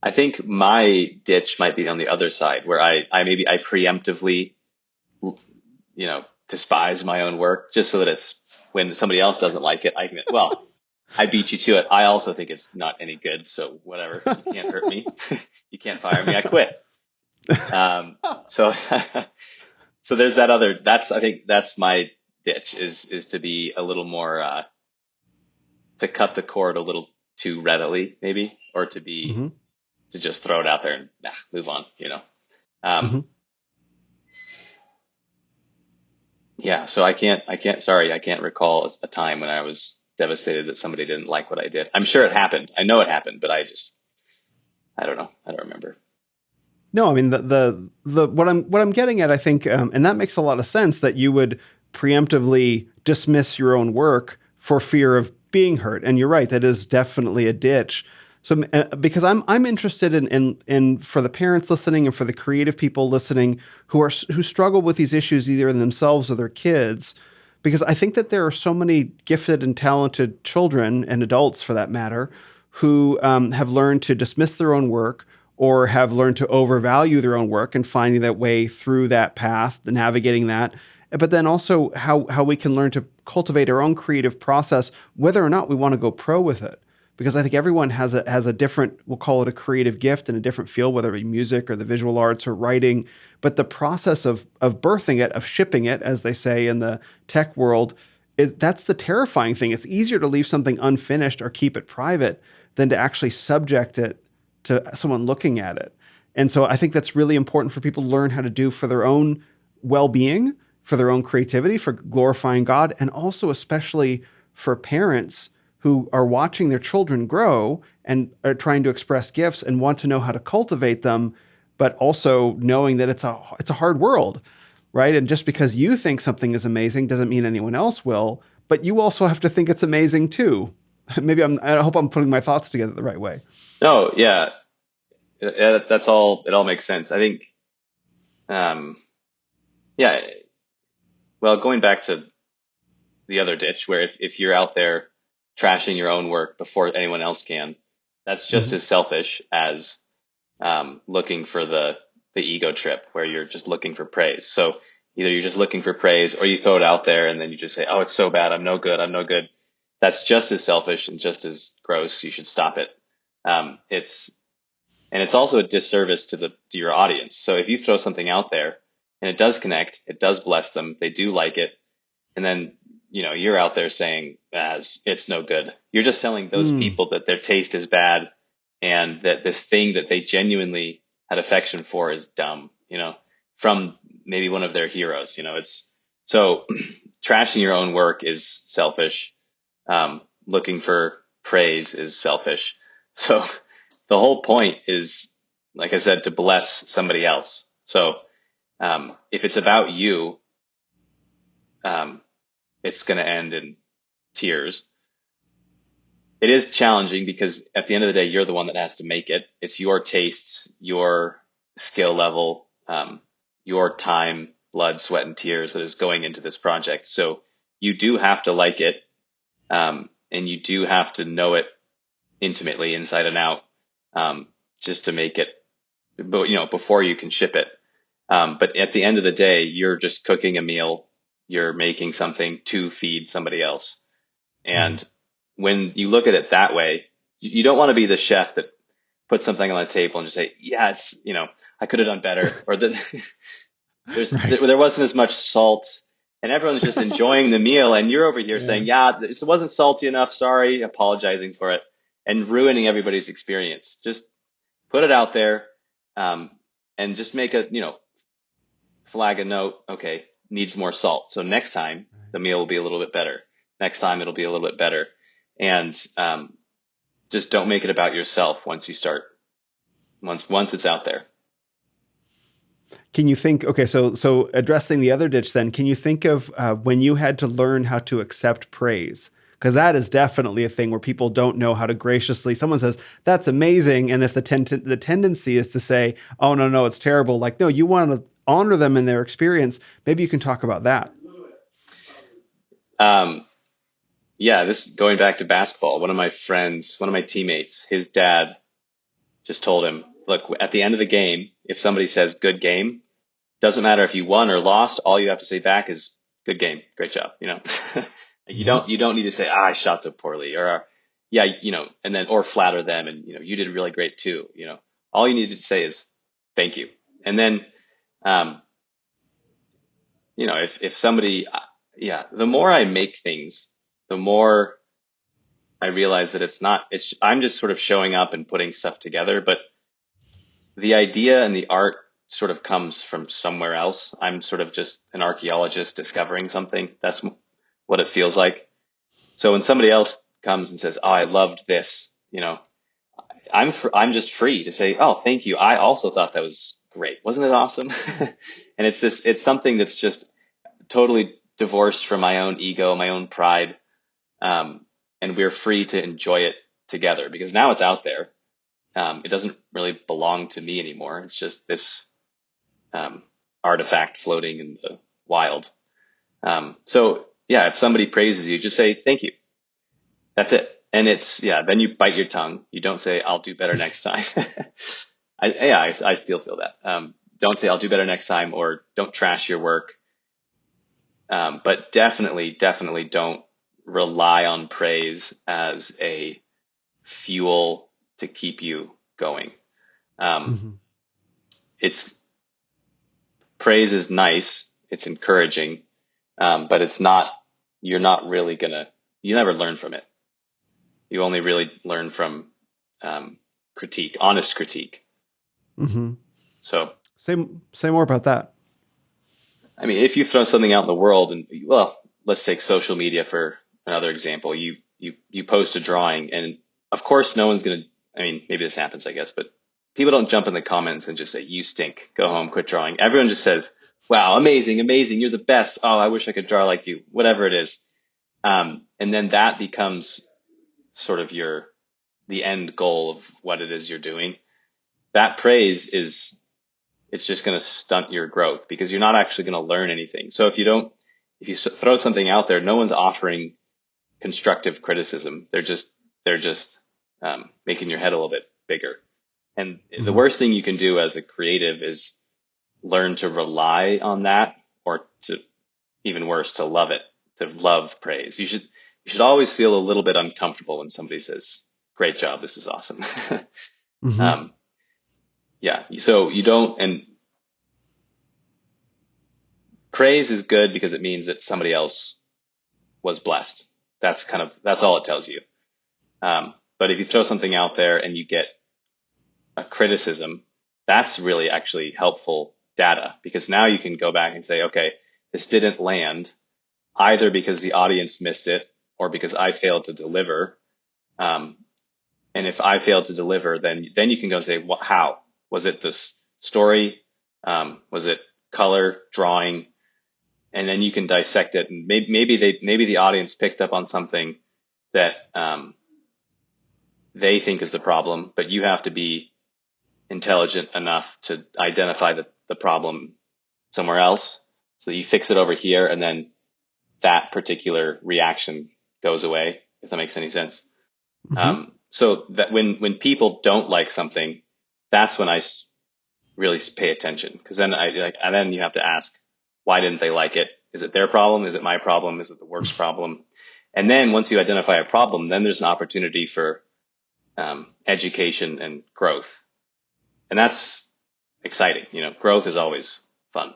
I think my ditch might be on the other side where I preemptively, despise my own work just so that it's when somebody else doesn't like it, I can, well, I beat you to it. I also think it's not any good. So whatever, you can't hurt me. You can't fire me. I quit. So, so there's that other, I think that's my ditch is to be a little more, to cut the cord a little too readily, maybe, or Hmm. to just throw it out there and move on. Um, Hmm. yeah. So sorry, I can't recall a time when I was devastated that somebody didn't like what I did. I'm sure it happened. I know it happened, but I don't know. I don't remember. No, I mean the what I'm getting at, I think, and that makes a lot of sense that you would preemptively dismiss your own work for fear of being hurt. And you're right, that is definitely a ditch. So because I'm interested in for the parents listening and for the creative people listening who struggle with these issues either in themselves or their kids, because I think that there are so many gifted and talented children and adults, for that matter, who have learned to dismiss their own work or have learned to overvalue their own work and finding that way through that path, navigating that. But then also how we can learn to cultivate our own creative process, whether or not we want to go pro with it. Because I think everyone has a different, we'll call it a creative gift in a different field, whether it be music or the visual arts or writing. But the process of birthing it, of shipping it, as they say in the tech world, that's the terrifying thing. It's easier to leave something unfinished or keep it private than to actually subject it to someone looking at it. And so I think that's really important for people to learn how to do for their own well-being, for their own creativity, for glorifying God, and also especially for parents who are watching their children grow and are trying to express gifts and want to know how to cultivate them, but also knowing that it's a hard world, right? And just because you think something is amazing doesn't mean anyone else will, but you also have to think it's amazing too. I hope I'm putting my thoughts together the right way. No, yeah, that's all. It all makes sense. I think, um, yeah. Well, going back to the other ditch, where if you're out there trashing your own work before anyone else can, that's just Mm-hmm. as selfish as looking for the ego trip, where you're just looking for praise. So either you're just looking for praise, or you throw it out there and then you just say, "Oh, it's so bad. I'm no good. I'm no good." That's just as selfish and just as gross. You should stop it. It's And it's also a disservice to your audience. So if you throw something out there and it does connect, it does bless them, they do like it, and then you're out there saying as it's no good. You're just telling those Mm. people that their taste is bad and that this thing that they genuinely had affection for is dumb, from maybe one of their heroes. It's so trashing your own work is selfish. Looking for praise is selfish. So the whole point is, like I said, to bless somebody else. So if it's about you, um, it's going to end in tears. It is challenging because at the end of the day, you're the one that has to make it. It's your tastes, your skill level, your time, blood, sweat, and tears that is going into this project. So you do have to like it, and you do have to know it intimately, inside and out, just to make it. But before you can ship it. But at the end of the day, you're just cooking a meal. You're making something to feed somebody else. Mm. And when you look at it that way, you don't want to be the chef that puts something on the table and just say, yeah, I could have done better. Or Right. there wasn't as much salt, and everyone's just enjoying the meal. And you're over here Yeah. saying, yeah, this wasn't salty enough. Sorry, apologizing for it and ruining everybody's experience. Just put it out there, um, and just make flag a note. Okay, needs more salt. So next time the meal will be a little bit better. Next time it'll be a little bit better. And just don't make it about yourself once it's out there. Can you think? Okay, so addressing the other ditch, then, can you think of when you had to learn how to accept praise? Because that is definitely a thing where people don't know how to graciously. Someone says that's amazing, and if the tendency is to say, "Oh no, no, it's terrible," like no, you want to honor them in their experience. Maybe you can talk about that. Um, yeah, this going back to basketball. One of my friends, one of my teammates, his dad just told him, look, at the end of the game, if somebody says good game, doesn't matter if you won or lost, all you have to say back is good game, great job. Hmm. You don't need to say, I shot so poorly, or yeah, and then, or flatter them. And, you did really great too. All you need to say is thank you. And then, um, if somebody, yeah, the more I make things, the more I realize that I'm just sort of showing up and putting stuff together, but the idea and the art sort of comes from somewhere else. I'm sort of just an archaeologist discovering something. That's what it feels like. So when somebody else comes and says, "Oh, I loved this," I'm just free to say, "Oh, thank you. I also thought that was great. Wasn't it awesome?" And it's something that's just totally divorced from my own ego, my own pride, and we're free to enjoy it together because now it's out there. It doesn't really belong to me anymore. It's just this um, artifact floating in the wild. So yeah, if somebody praises you, just say thank you. That's it. And yeah, then you bite your tongue. You don't say, I'll do better next time. I still feel that. Don't say, I'll do better next time, or don't trash your work. But definitely don't rely on praise as a fuel to keep you going. Um, Hmm. it's Praise is nice. It's encouraging. But you're not really you never learn from it. You only really learn from critique, honest critique. Hmm. So, Say more about that. I mean, if you throw something out in the world and, well, let's take social media for another example. You post a drawing and of course no one's going to, I mean, maybe this happens, I guess, but people don't jump in the comments and just say, you stink, go home, quit drawing. Everyone just says, wow, amazing, amazing. You're the best. Oh, I wish I could draw like you, whatever it is. And then that becomes sort of the end goal of what it is you're doing. That praise it's just going to stunt your growth because you're not actually going to learn anything. So if you throw something out there, no one's offering constructive criticism. They're just making your head a little bit bigger. And the Hmm. worst thing you can do as a creative is learn to rely on that, or to, even worse, to love it, to love praise. You should always feel a little bit uncomfortable when somebody says, great job, this is awesome. Hmm. um, yeah. So you don't, and praise is good because it means that somebody else was blessed. That's all it tells you. But if you throw something out there and you get a criticism, that's really actually helpful data because now you can go back and say, okay, this didn't land either because the audience missed it or because I failed to deliver. Um, and if I failed to deliver, then you can go say, how was it? This story? Was it color, drawing? And then you can dissect it. And maybe the audience picked up on something that they think is the problem, but you have to be intelligent enough to identify the problem somewhere else. So you fix it over here, and then that particular reaction goes away, if that makes any sense. Hmm. So that when people don't like something, that's when I really pay attention, because then and then you have to ask, why didn't they like it? Is it their problem? Is it my problem? Is it the work's problem? And then once you identify a problem, then there's an opportunity for education and growth, and that's exciting. Growth is always fun.